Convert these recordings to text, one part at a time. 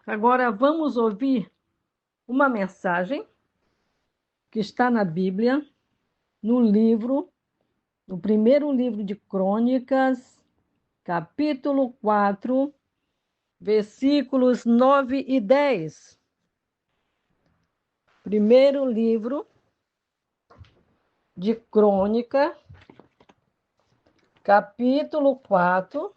Agora vamos ouvir uma mensagem que está na Bíblia, no livro, no primeiro livro de Crônicas, capítulo 4, versículos 9 e 10. Primeiro livro de Crônica, capítulo 4,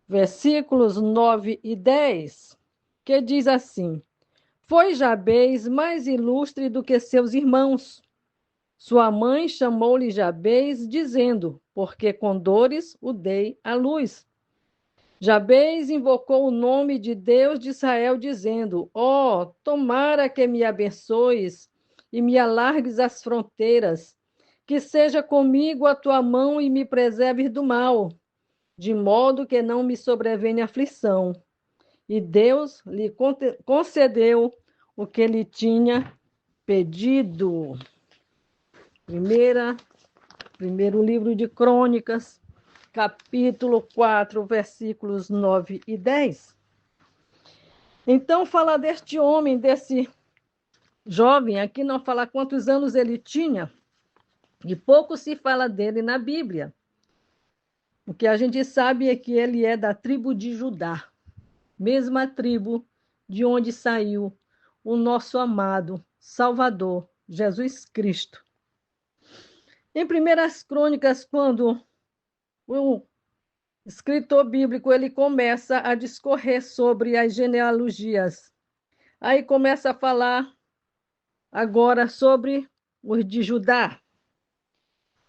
versículos 9 e 10, que diz assim: Foi Jabez mais ilustre do que seus irmãos. Sua mãe chamou-lhe Jabez, dizendo: Porque com dores o dei à luz. Jabez invocou o nome de Deus de Israel, dizendo: tomara que me abençoes e me alargues as fronteiras, que seja comigo a tua mão e me preserves do mal, de modo que não me sobrevenha aflição. E Deus lhe concedeu o que ele tinha pedido. Primeiro livro de Crônicas, capítulo 4, versículos 9 e 10. Então, fala deste homem, desse jovem, aqui não fala quantos anos ele tinha, e pouco se fala dele na Bíblia. O que a gente sabe é que ele é da tribo de Judá, mesma tribo de onde saiu o nosso amado Salvador, Jesus Cristo. Em Primeiras Crônicas, quando o escritor bíblico ele começa a discorrer sobre as genealogias, aí começa a falar agora sobre os de Judá.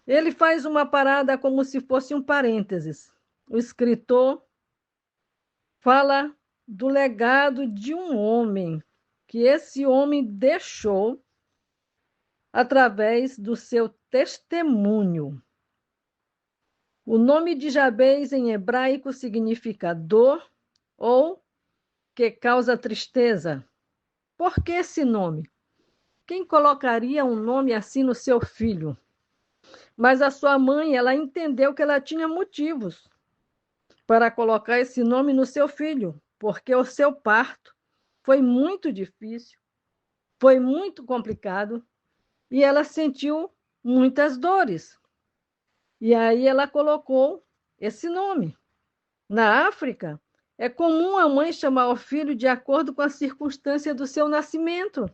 Ele faz uma parada como se fosse um parênteses. O escritor fala do legado de um homem, que esse homem deixou através do seu testemunho. O nome de Jabez em hebraico significa dor ou que causa tristeza. Por que esse nome? Quem colocaria um nome assim no seu filho? Mas a sua mãe, ela entendeu que ela tinha motivos para colocar esse nome no seu filho, porque o seu parto foi muito difícil, foi muito complicado e ela sentiu muitas dores. E aí ela colocou esse nome. Na África, é comum a mãe chamar o filho de acordo com a circunstância do seu nascimento.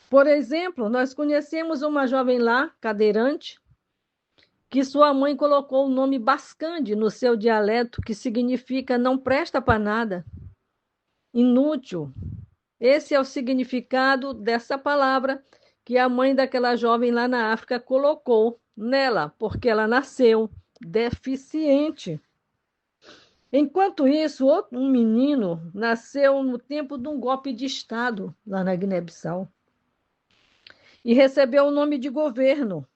Por exemplo, nós conhecemos uma jovem lá, cadeirante, que sua mãe colocou o nome Bascande no seu dialeto, que significa não presta para nada, inútil. Esse é o significado dessa palavra que a mãe daquela jovem lá na África colocou nela, porque ela nasceu deficiente. Enquanto isso, um menino nasceu no tempo de um golpe de Estado lá na Guiné-Bissau e recebeu o nome de governo.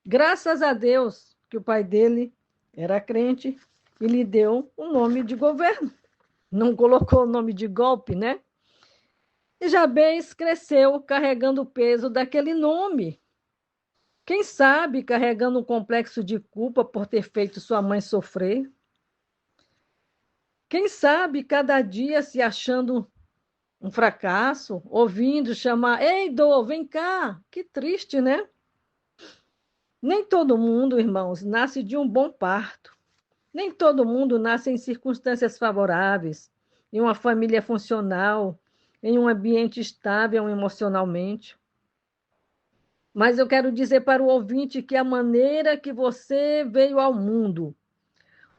Graças a Deus que o pai dele era crente e lhe deu o nome de governo. Não colocou o nome de golpe, né? E Jabez cresceu carregando o peso daquele nome. Quem sabe carregando um complexo de culpa por ter feito sua mãe sofrer. Quem sabe cada dia se achando um fracasso, ouvindo chamar: Ei, Dô, vem cá! Que triste, né? Nem todo mundo, irmãos, nasce de um bom parto. Nem todo mundo nasce em circunstâncias favoráveis, em uma família funcional, em um ambiente estável emocionalmente. Mas eu quero dizer para o ouvinte que a maneira que você veio ao mundo,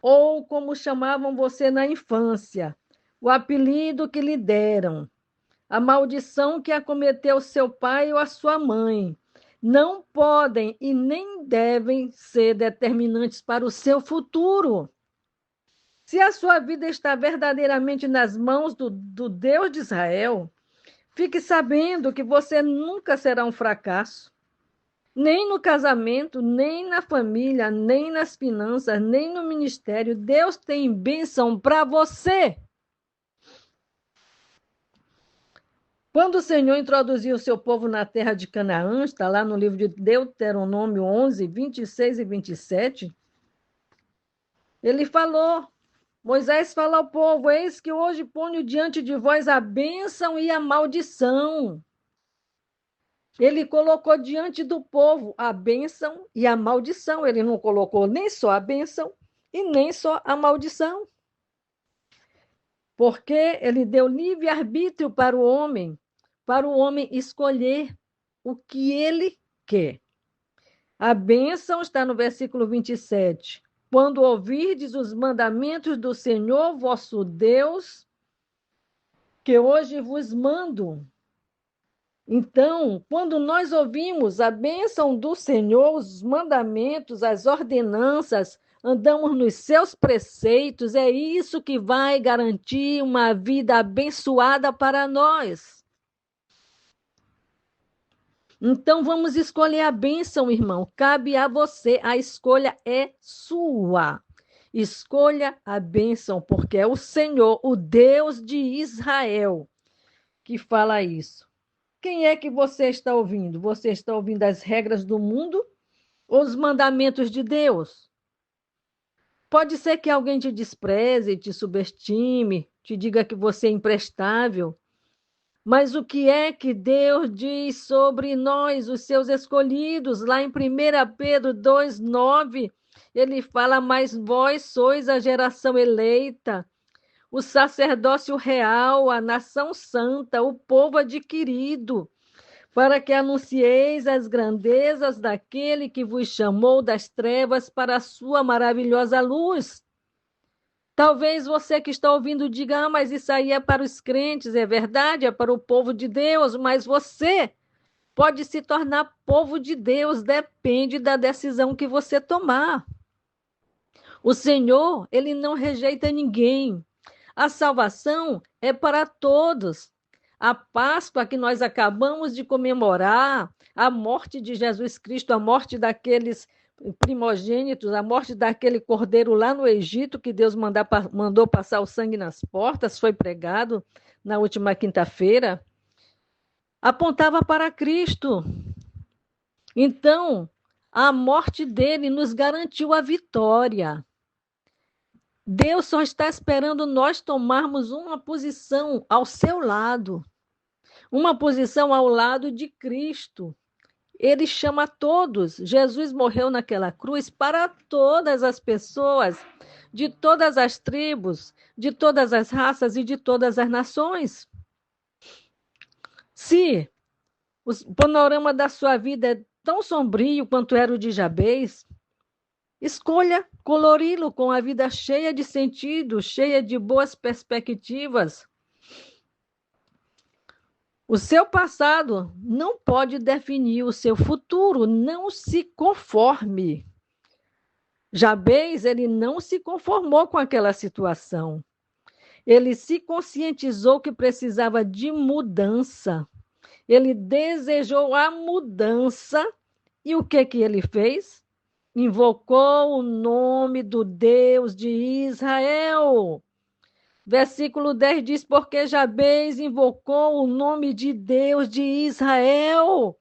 ou como chamavam você na infância, o apelido que lhe deram, a maldição que acometeu seu pai ou a sua mãe, não podem e nem devem ser determinantes para o seu futuro. Se a sua vida está verdadeiramente nas mãos do Deus de Israel, fique sabendo que você nunca será um fracasso. Nem no casamento, nem na família, nem nas finanças, nem no ministério. Deus tem bênção para você. Quando o Senhor introduziu o seu povo na terra de Canaã, está lá no livro de Deuteronômio 11, 26 e 27, ele falou Moisés fala ao povo: eis que hoje ponho diante de vós a bênção e a maldição. Ele colocou diante do povo a bênção e a maldição. Ele não colocou nem só a bênção e nem só a maldição. Porque ele deu livre-arbítrio para o homem escolher o que ele quer. A bênção está no versículo 27. Quando ouvirdes os mandamentos do Senhor vosso Deus, que hoje vos mando. Então, quando nós ouvimos a bênção do Senhor, os mandamentos, as ordenanças, andamos nos seus preceitos, é isso que vai garantir uma vida abençoada para nós. Então, vamos escolher a bênção, irmão. Cabe a você, a escolha é sua. Escolha a bênção, porque é o Senhor, o Deus de Israel, que fala isso. Quem é que você está ouvindo? Você está ouvindo as regras do mundo ou os mandamentos de Deus? Pode ser que alguém te despreze, te subestime, te diga que você é imprestável. Mas o que é que Deus diz sobre nós, os seus escolhidos? Lá em 1 Pedro 2,9, ele fala: mas vós sois a geração eleita, o sacerdócio real, a nação santa, o povo adquirido, para que anuncieis as grandezas daquele que vos chamou das trevas para a sua maravilhosa luz. Talvez você que está ouvindo diga: ah, mas isso aí é para os crentes, é verdade, é para o povo de Deus, mas você pode se tornar povo de Deus, depende da decisão que você tomar. O Senhor, ele não rejeita ninguém. A salvação é para todos. A Páscoa que nós acabamos de comemorar, a morte de Jesus Cristo, a morte daqueles primogênitos, a morte daquele cordeiro lá no Egito, que Deus mandou passar o sangue nas portas, foi pregado na última quinta-feira, apontava para Cristo. Então, a morte dele nos garantiu a vitória. Deus só está esperando nós tomarmos uma posição ao seu lado, uma posição ao lado de Cristo. Ele chama todos. Jesus morreu naquela cruz para todas as pessoas, de todas as tribos, de todas as raças e de todas as nações. Se o panorama da sua vida é tão sombrio quanto era o de Jabez, escolha colori-lo com a vida cheia de sentido, cheia de boas perspectivas. O seu passado não pode definir o seu futuro, não se conforme. Jabez, ele não se conformou com aquela situação. Ele se conscientizou que precisava de mudança. Ele desejou a mudança e o que ele fez? Invocou o nome do Deus de Israel. Versículo 10 diz: porque Jabez invocou o nome de Deus de Israel,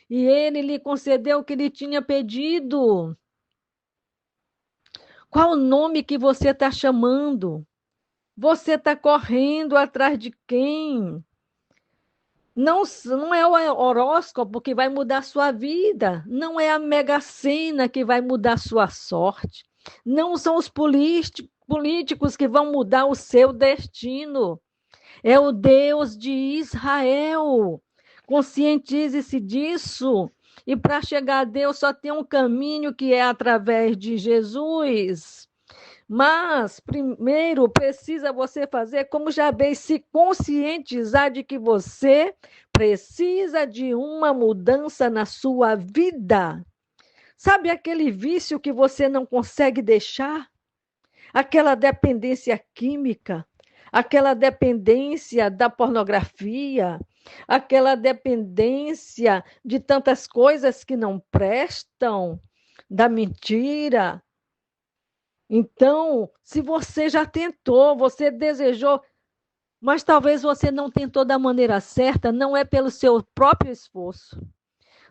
e ele lhe concedeu o que lhe tinha pedido. Qual o nome que você está chamando? Você está correndo atrás de quem? Não é o horóscopo que vai mudar a sua vida. Não é a Mega Sena que vai mudar a sua sorte. Não são os políticos que vão mudar o seu destino. É o Deus de Israel. Conscientize-se disso. E para chegar a Deus só tem um caminho, que é através de Jesus. Mas, primeiro, precisa você fazer como Jabez, se conscientizar de que você precisa de uma mudança na sua vida. Sabe aquele vício que você não consegue deixar? Aquela dependência química, aquela dependência da pornografia, aquela dependência de tantas coisas que não prestam, da mentira. Então, se você já tentou, você desejou, mas talvez você não tentou da maneira certa, não é pelo seu próprio esforço.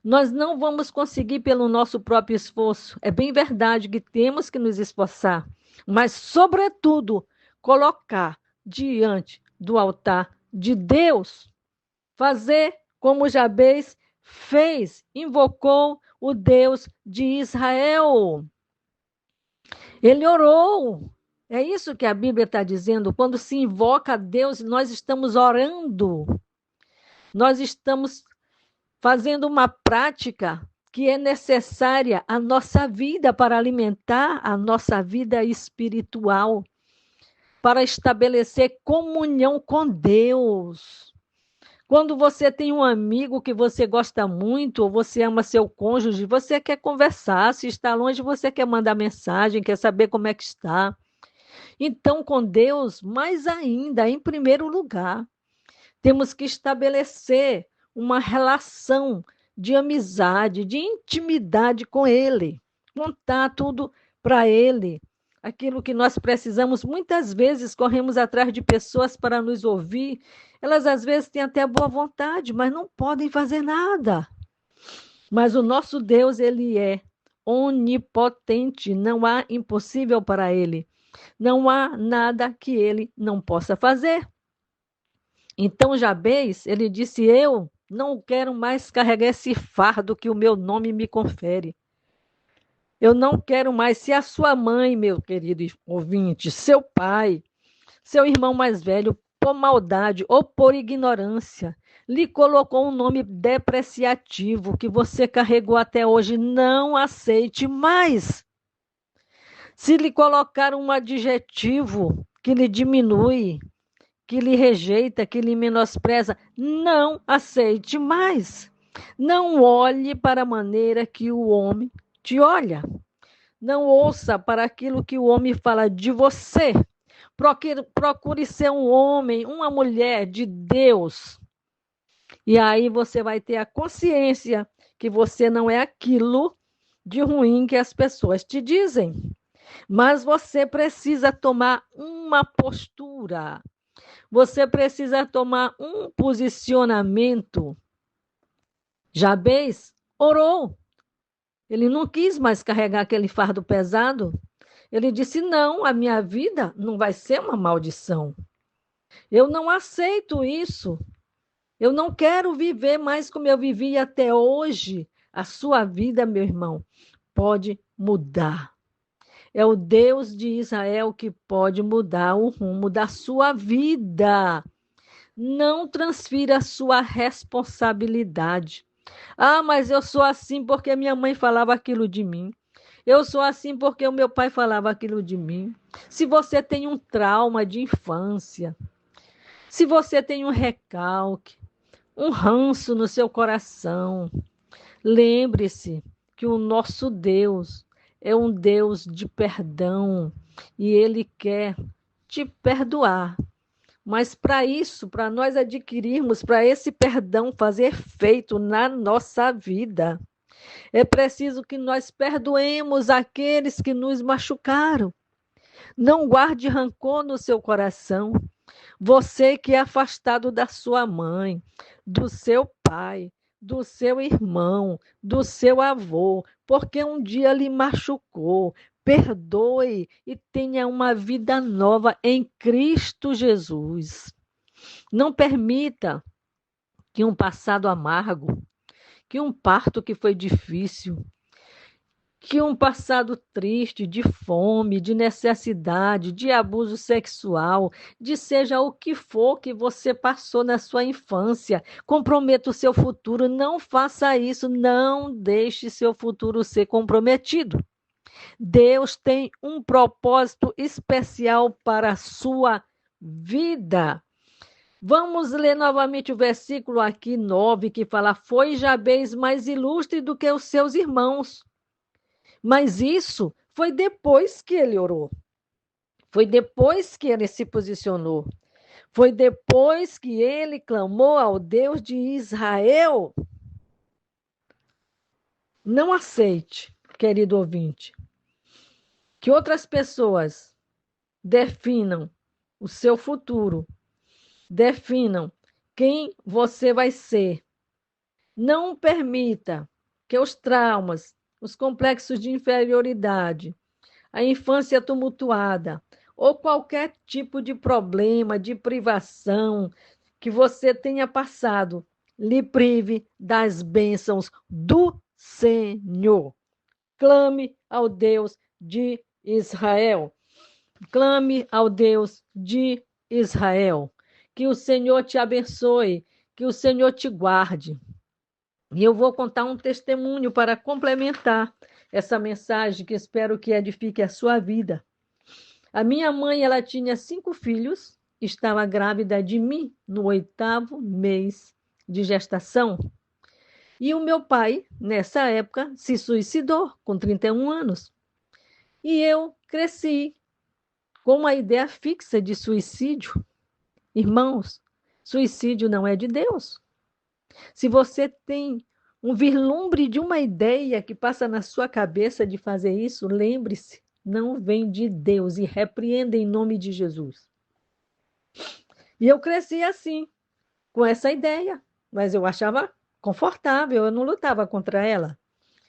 Nós não vamos conseguir pelo nosso próprio esforço. É bem verdade que temos que nos esforçar, mas, sobretudo, colocar diante do altar de Deus, fazer como Jabez fez, invocou o Deus de Israel. Ele orou. É isso que a Bíblia está dizendo. Quando se invoca a Deus, nós estamos orando. Nós estamos fazendo uma prática que é necessária à nossa vida para alimentar a nossa vida espiritual, para estabelecer comunhão com Deus. Quando você tem um amigo que você gosta muito, ou você ama seu cônjuge, você quer conversar, se está longe, você quer mandar mensagem, quer saber como é que está. Então, com Deus, mais ainda, em primeiro lugar, temos que estabelecer uma relação de amizade, de intimidade com Ele, contar tudo para Ele. Aquilo que nós precisamos, muitas vezes corremos atrás de pessoas para nos ouvir. Elas às vezes têm até boa vontade, mas não podem fazer nada. Mas o nosso Deus, ele é onipotente, não há impossível para ele. Não há nada que ele não possa fazer. Então Jabez, ele disse: eu não quero mais carregar esse fardo que o meu nome me confere. Eu não quero mais. Se a sua mãe, meu querido ouvinte, seu pai, seu irmão mais velho, por maldade ou por ignorância, lhe colocou um nome depreciativo que você carregou até hoje, não aceite mais. Se lhe colocar um adjetivo que lhe diminui, que lhe rejeita, que lhe menospreza, não aceite mais. Não olhe para a maneira que o homem te olha. Não ouça para aquilo que o homem fala de você. Procure ser um homem, uma mulher de Deus. E aí você vai ter a consciência que você não é aquilo de ruim que as pessoas te dizem. Mas você precisa tomar uma postura. Você precisa tomar um posicionamento. Jabez orou. Ele não quis mais carregar aquele fardo pesado. Ele disse: não, a minha vida não vai ser uma maldição. Eu não aceito isso. Eu não quero viver mais como eu vivi até hoje. A sua vida, meu irmão, pode mudar. É o Deus de Israel que pode mudar o rumo da sua vida. Não transfira a sua responsabilidade. Ah, mas eu sou assim porque minha mãe falava aquilo de mim. Eu sou assim porque o meu pai falava aquilo de mim. Se você tem um trauma de infância, se você tem um recalque, um ranço no seu coração, lembre-se que o nosso Deus é um Deus de perdão e Ele quer te perdoar. Mas para isso, para nós adquirirmos, para esse perdão fazer efeito na nossa vida, é preciso que nós perdoemos aqueles que nos machucaram. Não guarde rancor no seu coração. Você que é afastado da sua mãe, do seu pai, do seu irmão, do seu avô, porque um dia lhe machucou, perdoe e tenha uma vida nova em Cristo Jesus. Não permita que um passado amargo, que um parto que foi difícil, que um passado triste, de fome, de necessidade, de abuso sexual, de seja o que for que você passou na sua infância, comprometa o seu futuro. Não faça isso, não deixe seu futuro ser comprometido. Deus tem um propósito especial para a sua vida. Vamos ler novamente o versículo aqui 9, que fala: foi Jabez mais ilustre do que os seus irmãos. Mas isso foi depois que ele orou. Foi depois que ele se posicionou. Foi depois que ele clamou ao Deus de Israel. Não aceite, querido ouvinte, que outras pessoas definam o seu futuro, definam quem você vai ser. Não permita que os traumas, os complexos de inferioridade, a infância tumultuada, ou qualquer tipo de problema, de privação que você tenha passado, lhe prive das bênçãos do Senhor. Clame ao Deus de Israel. Clame ao Deus de Israel. Que o Senhor te abençoe, que o Senhor te guarde. E eu vou contar um testemunho para complementar essa mensagem que espero que edifique a sua vida. A minha mãe, ela tinha 5 filhos, estava grávida de mim no 8º mês de gestação. E o meu pai, nessa época, se suicidou com 31 anos. E eu cresci com uma ideia fixa de suicídio. Irmãos, suicídio não é de Deus. Se você tem um vislumbre de uma ideia que passa na sua cabeça de fazer isso, lembre-se, não vem de Deus e repreenda em nome de Jesus. E eu cresci assim, com essa ideia, mas eu achava confortável, eu não lutava contra ela.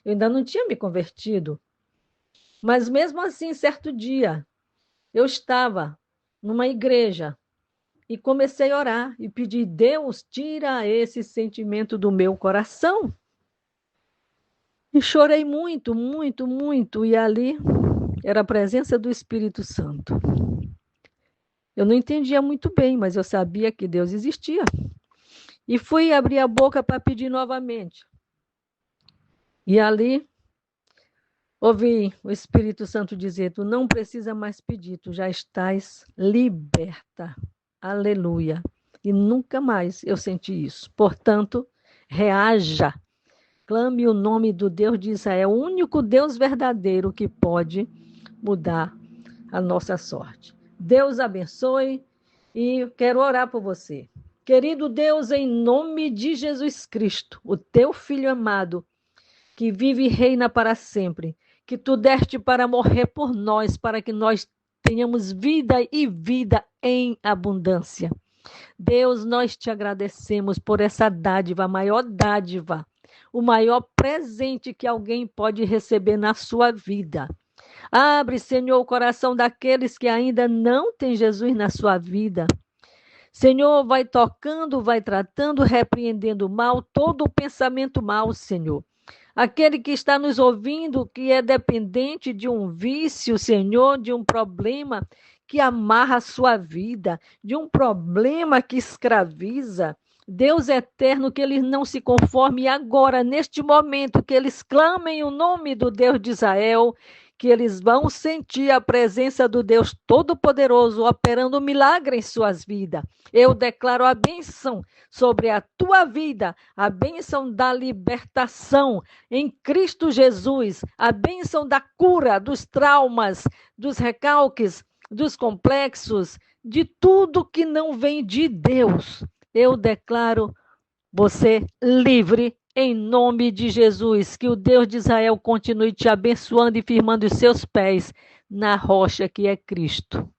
Eu ainda não tinha me convertido. Mas mesmo assim, certo dia, eu estava numa igreja e comecei a orar e pedir: Deus, tira esse sentimento do meu coração. E chorei muito, muito, muito. E ali era a presença do Espírito Santo. Eu não entendia muito bem, mas eu sabia que Deus existia. E fui abrir a boca para pedir novamente. E ali ouvi o Espírito Santo dizer: tu não precisa mais pedir, tu já estás liberta. Aleluia. E nunca mais eu senti isso. Portanto, reaja. Clame o nome do Deus de Israel, o único Deus verdadeiro que pode mudar a nossa sorte. Deus abençoe e quero orar por você. Querido Deus, em nome de Jesus Cristo, o teu Filho amado, que vive e reina para sempre, que tu deste para morrer por nós, para que nós tenhamos vida e vida em abundância. Deus, nós te agradecemos por essa dádiva, a maior dádiva, o maior presente que alguém pode receber na sua vida. Abre, Senhor, o coração daqueles que ainda não têm Jesus na sua vida. Senhor, vai tocando, vai tratando, repreendendo o mal, todo o pensamento mal, Senhor. Aquele que está nos ouvindo, que é dependente de um vício, Senhor, de um problema que amarra a sua vida, de um problema que escraviza. Deus eterno, que eles não se conformem agora, neste momento, que eles clamem o nome do Deus de Israel, que eles vão sentir a presença do Deus Todo-Poderoso operando um milagre em suas vidas. Eu declaro a bênção sobre a tua vida, a bênção da libertação em Cristo Jesus, a bênção da cura dos traumas, dos recalques, dos complexos, de tudo que não vem de Deus. Eu declaro você livre em nome de Jesus. Que o Deus de Israel continue te abençoando e firmando os seus pés na rocha que é Cristo.